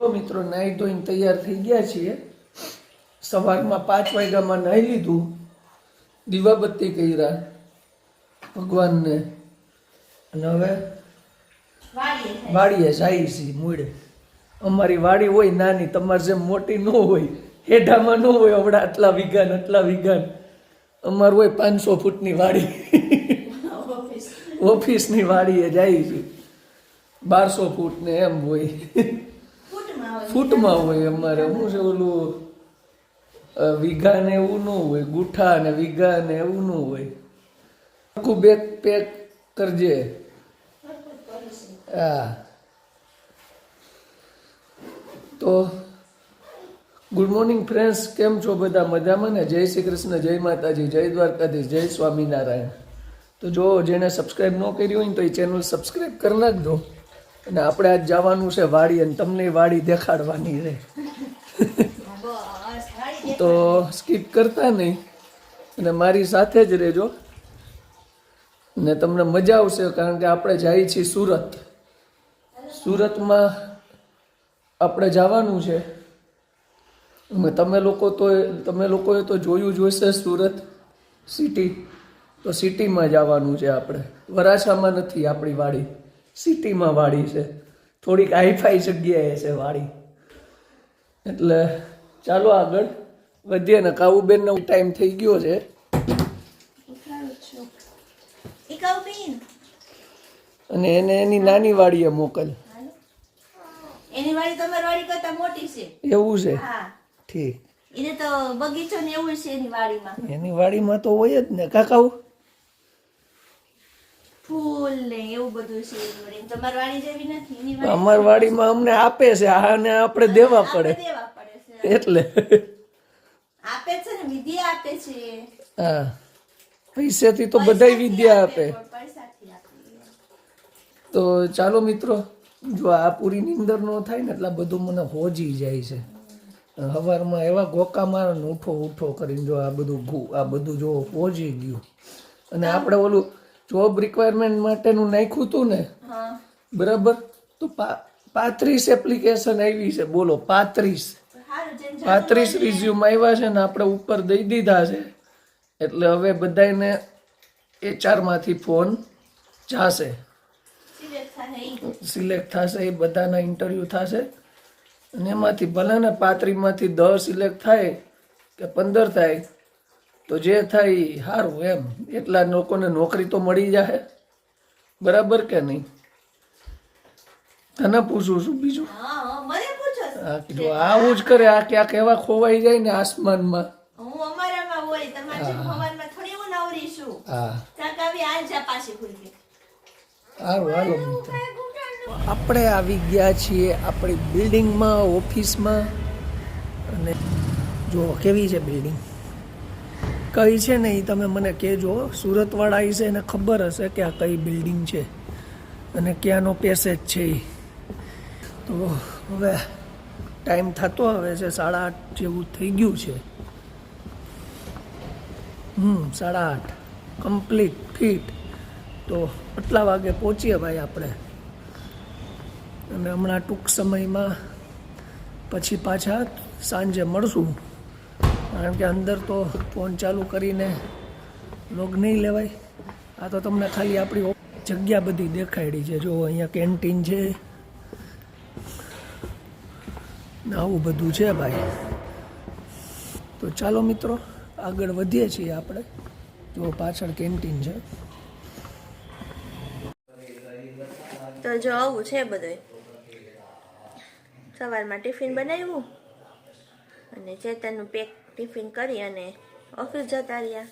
તો મિત્રો નાહી ધોઈને તૈયાર થઈ ગયા છીએ. સવારમાં 5 વાગ્યામાં નાહી લીધું, દીવાબત્તી કર્યા ભગવાનને, અને હવે વાડીએ જાય છે મૂળે. અમારી વાડી હોય નાની, તમારે જેમ મોટી ન હોય, હેઠામાં ન હોય હમણાં આટલા વીઘાન. અમાર હોય 500 ફૂટની વાડી. ઓફિસની વાડીએ જાય છે. 1200 ફૂટ ને એમ હોય, ફૂટમાં હોય. અમારે શું છે ઓલું વીઘા ને એવું ન હોય, ગુઠા ને વીઘા ને એવું ન હોય. આખું બેગ પેક કરજે. હા, તો ગુડ મોર્નિંગ ફ્રેન્ડ્સ, કેમ છો બધા? મજામાં ને? જય શ્રી કૃષ્ણ, જય માતાજી, જય દ્વારકાધીશ, જય સ્વામિનારાયણ. તો જો જેને સબસ્ક્રાઈબ ન કર્યું હોય ને તો એ ચેનલ સબસ્ક્રાઈબ કરી નાખજો. અને આપણે આજ જવાનું છે વાડી, અને તમને વાડી દેખાડવાની છે. તો સ્કીપ કરતા નહીં અને મારી સાથે જ રહેજો, ને તમને મજા આવશે. કારણ કે આપણે જઈએ છીએ સુરત. સુરતમાં આપણે જવાનું છે. તમે લોકોએ તો જોયું જ હશે સુરત સિટી. તો સિટીમાં જવાનું છે આપણે. વરાછામાં નથી આપણી વાડી, સિટીમાં વાડી છે. થોડીક હાઈફાઈ જગ્યાએ છે વાડી. એટલે ચાલો આગળ વધીએ. ને કાવુબેનનો ટાઈમ થઈ ગયો છે. અને એને એની નાની વાડીએ મોકલ. એની વાડી તમારી વાડી કરતા મોટી છે. એવું છે? હા, ઠીક. એને તો બગીચો ને એવું છે એની વાડીમાં. એની વાડીમાં તો હોય જ ને કાકાઉ, ફૂલ ને એવું બધું છે. તમારી વાડી જેવી નથી એની વાડી. અમારી વાડીમાં અમને આપે છે, આને આપણે દેવા પડે. દેવા પડે છે એટલે આપે છે ને, વિદ્યા આપે છે. હા, પૈસાથી તો બધાય વિદ્યા આપે. પૈસાથી આપે. તો ચાલો મિત્રો, જો આ પૂરી નીંદર નો થાય ને એટલે બધું મને હોજી જાય છે. સવારમાં એવા ગોકા મારે ને ઉઠો કરીને જો આ બધું જો હોજી ગયું. અને આપણે ઓલું જોબ રિક્વાયરમેન્ટ માટેનું નાખ્યું હતું ને, બરાબર, તો 35 એપ્લિકેશન આવી છે. બોલો, 35 રિઝ્યુમ આવ્યા છે ને આપણે ઉપર દઈ દીધા છે. એટલે હવે બધાને HR માંથી ફોન જાશે, સિલેક્ટ થશે. એ બધાના ઇન્ટરવ્યુ થશે. અને એમાંથી ભલે ને 35 માંથી 10 સિલેક્ટ થાય કે 15 થાય, તો જે થાય એ સારું. એમ એટલા લોકોને નોકરી તો મળી જાય. બરાબર કે નહીં? તને પૂછું છું બીજું. જો આવું જ કરે, આ ક્યાંક એવા ખોવાઈ જાય ને આસમાનમાં. હું અમારામાં હોય, તમારે જેમ હવારમાં થોડી હું નવરી છું. હા, કાકાવી આ જા પાછી ખુલી. સારું, હાલો મિત્રો. આપણે આવી ગયા છીએ આપણી બિલ્ડિંગમાં, ઓફિસમાં. અને જો કેવી છે બિલ્ડિંગ, કઈ છે ને એ તમે મને કહેજો. સુરતવાળા છે એને ખબર હશે કે આ કઈ બિલ્ડિંગ છે અને ક્યાંનો પેસેજ છે. તો હવે ટાઈમ થતો હવે છે 8:30 જેવું થઈ ગયું છે. 8:30 કમ્પ્લીટ ફિટ. તો આટલા વાગે પહોંચીએ ભાઈ આપણે. અને હમણાં ટૂંક સમયમાં પછી પાછા સાંજે મળશું. કારણ કે અંદર તો ફોન ચાલુ કરીને લોગ નહીં લેવાય. આ તો તમને ખાલી આપણી જગ્યા બધી દેખાડી છે. જો અહીંયા કેન્ટીન છે, આવું બધું છે ભાઈ. તો ચાલો મિત્રો આગળ વધીએ છીએ આપણે. જો પાછળ કેન્ટીન છે. તો જો આવું છે બધું. સવારમાં ટિફિન બનાવ્યું અને ચેતનનું પેક ટિફિન કરી અને ઓફિસ જતા રહ્યા.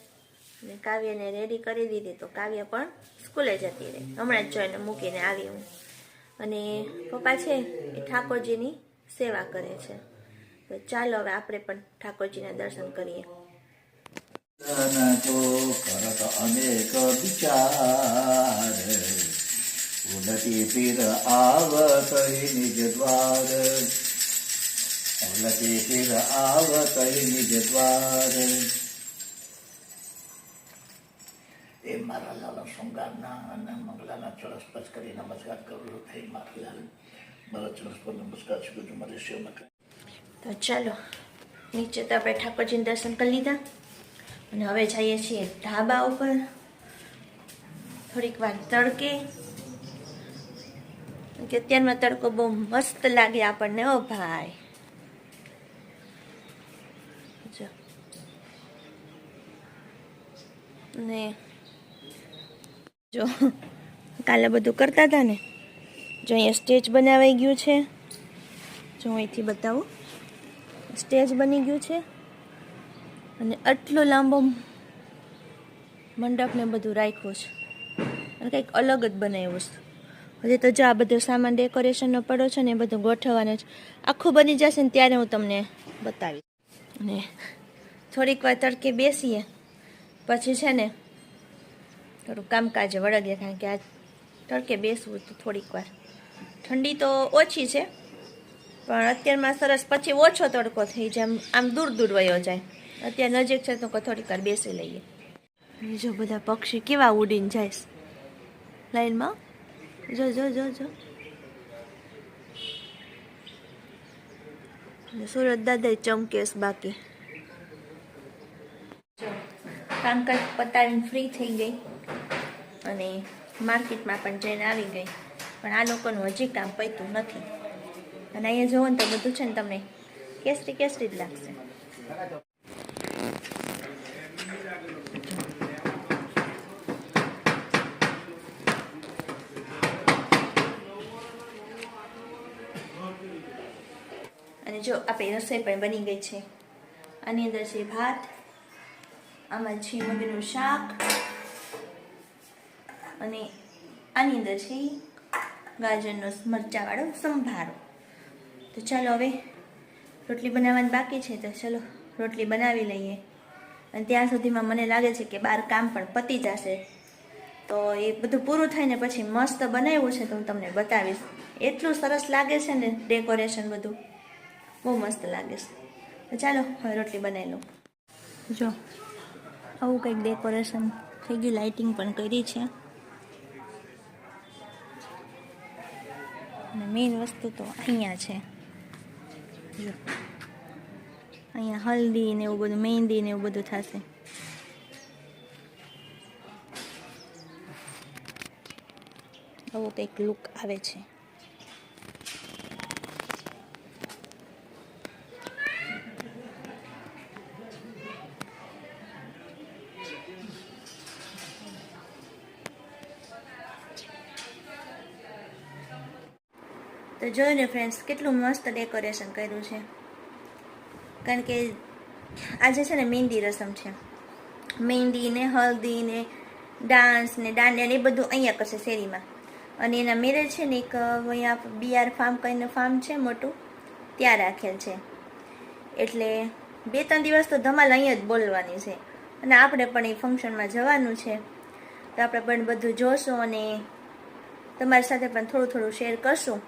અને કાવ્યને રેડી કરી દીધી. તો કાવ્ય પણ સ્કૂલે જતી રહી. હમણાં જ જોઈને મૂકીને આવી હું. અને પપ્પા છે એ ઠાકોરજીની સેવા કરે છે. તો ચાલો હવે આપણે પણ ઠાકોરજીના દર્શન કરીએ. કરત અનેક વિચાર ઉલટી પીર આવત નિજ દ્વાર, ઉલટી પીર આવત નિજ દ્વાર. એ મારા લાલા શૃંગારના અને મંગલાના ચળસપચ કરી નમસ્કાર કરું થઈ મારા લાલ. મારા ચરણ પર નમસ્કાર છે બધું મારે સેવમાં કરે. તો ચાલો નીચે તો આપણે ઠાકોરજીને દર્શન કરી લીધા અને હવે જઈએ છીએ ઢાબા ઉપર થોડીક વાર તડકે કે અત્યારમાં તડકો બહુ મસ્ત લાગે આપણને. ઓ ભાઈ જો ને જો કાલે બધું કરતા હતા ને, જો અહીંયા સ્ટેજ બનાવાઈ ગયું છે. જો હું અહીંથી બતાવું, સ્ટેજ બની ગયું છે અને આટલો લાંબો મંડપ ને બધું રાખ્યું છે અને કંઈક અલગ જ બનાવ્યું છે. હજી તો જો આ બધો સામાન ડેકોરેશનનો પડ્યો છે ને એ બધું ગોઠવવાનો છે. આખું બની જશે ને ત્યારે હું તમને બતાવીશ. અને થોડીક વાર તડકે બેસીએ પછી છે ને થોડું કામકાજે વળગીએ, કારણ કે આ તડકે બેસવું તો થોડીક વાર. ઠંડી તો ઓછી છે પણ અત્યારમાં સરસ, પછી ઓછો તડકો થઈ જાય, આમ દૂર દૂર વયો જાય. અત્યારે નજીક છે તો થોડીક વાર બેસી લઈએ. જો બધા પક્ષી કેવા ઉડીને જાય લાઈનમાં. જો જો જો જો સુરત દાદા ચમકેશ. બાકી જો કામકાજ પતાવીને ફ્રી થઈ ગઈ અને માર્કેટમાં પણ જઈને આવી ગઈ, પણ આ લોકોનું હજી કામ પત્યું નથી. અને અહીંયા જોવો ને તો બધું છે ને તમને કેસરી કેસરી જ લાગશે. અને જો આપણી રસોઈ પણ બની ગઈ છે. આની અંદર છે ભાત, આમાં છે મગનું શાક અને આની અંદર છે ગાજરનો મરચાંવાળો સંભારો. તો ચાલો હવે રોટલી બનાવવાની બાકી છે, તો ચલો રોટલી બનાવી લઈએ. અને ત્યાં સુધીમાં મને લાગે છે કે બહાર કામ પણ પતી જશે. તો એ બધું પૂરું થાય ને પછી મસ્ત બનાવ્યું છે તો હું તમને બતાવીશ. એટલું સરસ લાગે છે ને ડેકોરેશન બધું, બહુ મસ્ત લાગે છે. તો ચાલો હવે રોટલી બનાવી લઉં. જો આવું કંઈક ડેકોરેશન થઈ ગયું, લાઇટિંગ પણ કરી છે. અને મેઇન વસ્તુ તો અહીંયા છે. જો અહીંયા હલ્દી ને એવું બધું, મહેંદી ને એવું બધું થશે. આવો કંઈક લુક આવે છે. તો જોયું ને ફ્રેન્ડ્સ, કેટલું મસ્ત ડેકોરેશન કર્યું છે. કારણ કે આજે છે ને મહેંદી રસમ છે. મહેંદી ને હલ્દી ને ડાન્સ ને દાંડિયા ને એ બધું અહીંયા કરશે શેરીમાં. અને એના મેરેજ છે ને એક અહીંયા BR ફાર્મ કરીને ફાર્મ છે મોટું, ત્યાં રાખેલ છે. એટલે 2-3 દિવસ તો ધમાલ અહીંયા જ બોલવાની છે. અને આપણે પણ એ ફંક્શનમાં જવાનું છે, તો આપણે પણ બધું જોશું અને તમારી સાથે પણ થોડું થોડું શેર કરશું.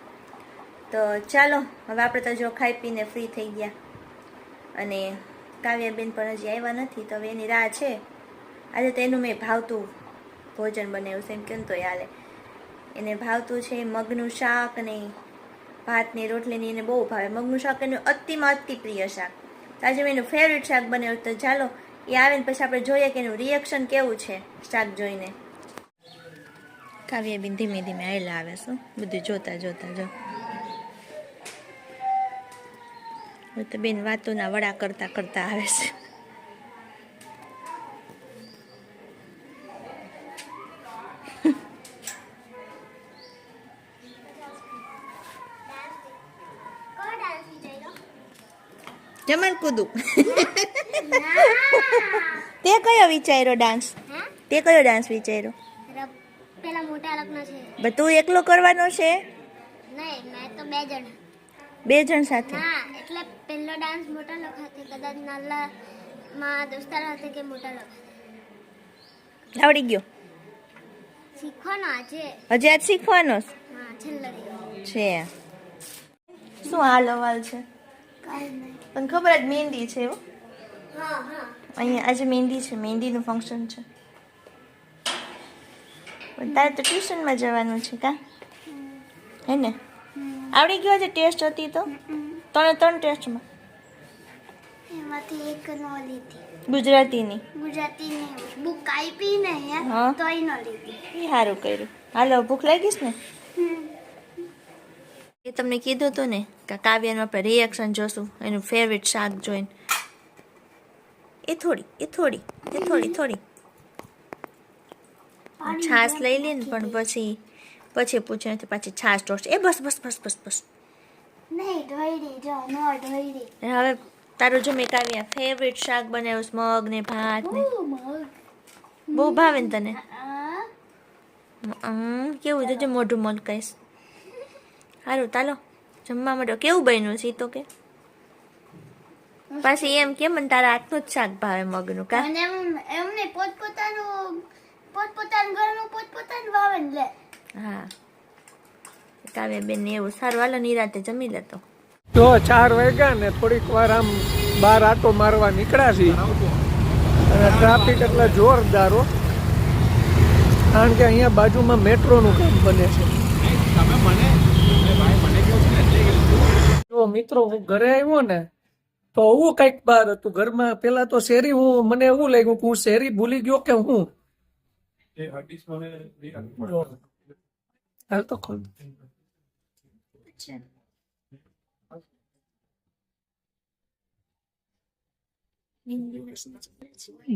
તો ચાલો હવે આપણે તો જો ખાઈ પીને ફ્રી થઈ ગયા અને કાવ્યાબેન પણ હજી આવ્યા નથી, તો હવે એની રાહ છે. આજે તો એનું મેં ભાવતું ભોજન બનાવ્યું છે, એમ કેમ તો હાલે. એને ભાવતું છે મગનું શાક અને ભાતની રોટલીની એને બહુ ભાવે. મગનું શાક એનું અતિમાં અતિ પ્રિય શાક. તો આજે મેં એનું ફેવરેટ શાક બનાવ્યું. તો ચાલો એ આવે ને પછી આપણે જોઈએ કે એનું રિએક્શન કેવું છે શાક જોઈને. કાવ્યાબેન ધીમે ધીમે આવેલા આવે શું બધું જોતા જોતા. જો તો બેન વાતોના વડા કરતા કરતા આવે છે. જમણ કૂદું. તે કયો વિચાર્યો ડાન્સ? તે કયો ડાન્સ વિચાર્યો? પેલા મોટા લગ્ન છે. બધું એકલો કરવાનો છે? નહીં, મેં તો 2 જણ. 2 જણ સાથે? હા, એટલે પહેલો ડાન્સ મોટા લોકો સાથે, કદાચ નાના માં દોસ્તાર સાથે કે મોટા લોકો આવડી ગયો? શીખવાનો આજે. હજી આજ શીખવાનો હા, છેલ્લો દિવસ છે. શું હાલ અવાલ છે? કાંઈ નહીં. પણ ખબર જ મહેંદી છે એવું. હા હા. અહીંયા આજે મહેંદી છે, મહેંદીનું ફંક્શન છે. પણ તારે તો ટ્યુશનમાં જવાનું છે કા? હે ને? આવડી ગયો જે ટેસ્ટ હતી તો 3 ટેસ્ટમાં એમાંથી એક નો લીધી ગુજરાતીની ગુજરાતીની બુક આપી ને હા. તોય ન લીધી એ સારું કર્યું. હાલો ભૂખ લાગીશ ને એ તમને કીધું હતું ને કે કાવ્યનું આપણે રિએક્શન જોશું એનું ફેવરિટ શાક જોઈને. એ થોડી છાશ લઈ લે ને પણ પછી પૂછે નથી પાછી છાશ ટોસ્ટ. એ બસ નહીં ઢોળી જો નો ઢોળી અને હવે તારું જો મેં કાવ્યા ફેવરિટ શાક બનાવ્યું છે, મગ ને ભાત ને બહુ ભાવે ને તને. કેવું જોજે મોઢું મલકાઈશ. સારું ચાલો જમવા માંડો. કેવું બન્યું છે ઈ તો કે પાછી એમ કેમ મને તારા હાથનું જ શાક ભાવે મગનું કા અને એમને પોતપોતાનું ઘરનું પોતપોતાનું ભાવે ને લે હા કાવ્ય બેન ને એવું. સારું હાલો નિરાતે જમી લેતો. જો 4 વાગ્યા ને થોડીક વાર આમ બહાર આટો મારવા નીકળ્યા છીએ અને ટ્રાફિક એટલા જોરદાર હો. કારણ કે અહીંયા બાજુમાં મેટ્રોનું કામ બને છે. જો મિત્રો હું ઘરે આવ્યો ને તો હું કઈક બહાર હતું ઘરમાં. પેલા તો શેરી મને એવું લાગ્યું કે હું શેરી ભૂલી ગયો કે હું હાલ તો ખોલ.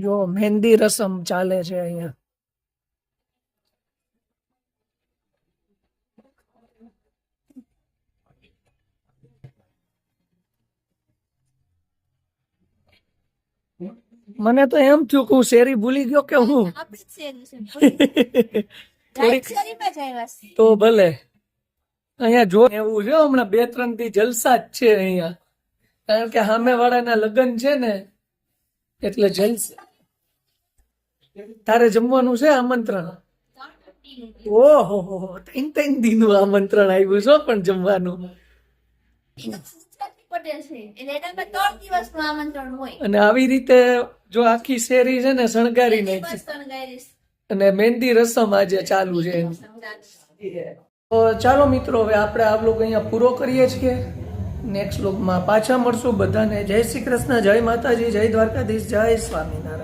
જો મહેંદી રસમ ચાલે છે અહીંયા. મને તો એમ થયું કે હું શેરી ભૂલી ગયો કે હું તો ભલે અહીંયા જો એવું છે હમણાં 2-3 થી જલસા જ છે અહીંયા. કારણ કે સામે વાળાના લગ્ન છે ને એટલે જલસા. તારે જમવાનું છે આમંત્રણ? ઓહો 3 દિનનું આમંત્રણ આવ્યું છે પણ જમવાનું. અને આવી રીતે જો આખી શેરી છે ને શણગારી નાખી અને મહેંદી રસમ આજે ચાલુ છે. તો ચાલો મિત્રો હવે આપણે આ બ્લોગ અહીંયા પૂરો કરીએ છીએ. નેક્સ્ટ બ્લોગમાં પાછા મળશું. બધાને જય શ્રી કૃષ્ણ, જય માતાજી, જય દ્વારકાધીશ, જય સ્વામિનારાયણ.